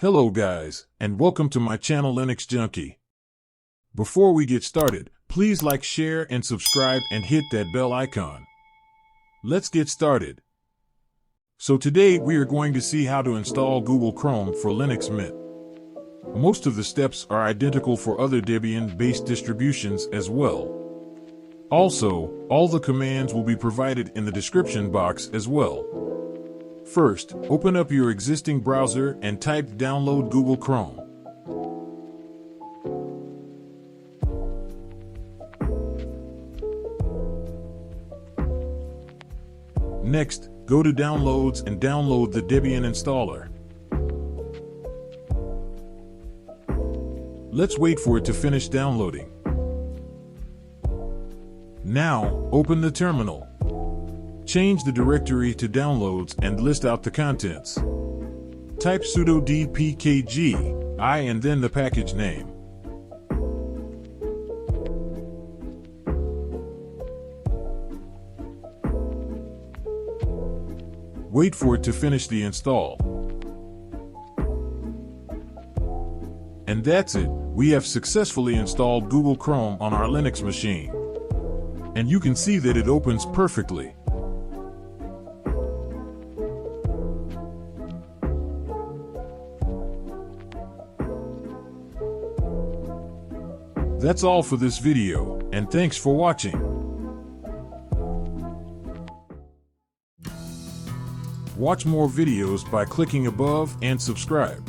Hello guys, and welcome to my channel Linux Junkie. Before we get started, please like, share, and subscribe and hit that bell icon. Let's get started. So today we are going to see how to install Google Chrome for Linux Mint. Most of the steps are identical for other Debian-based distributions as well. Also, all the commands will be provided in the description box as well. First, open up your existing browser and type download Google Chrome. Next, go to Downloads and download the Debian installer. Let's wait for it to finish downloading. Now, open the terminal. Change the directory to Downloads and list out the contents. Type sudo dpkg, and then the package name. Wait for it to finish the install. And that's it, we have successfully installed Google Chrome on our Linux machine. And you can see that it opens perfectly. That's all for this video, and thanks for watching. Watch more videos by clicking above and subscribe.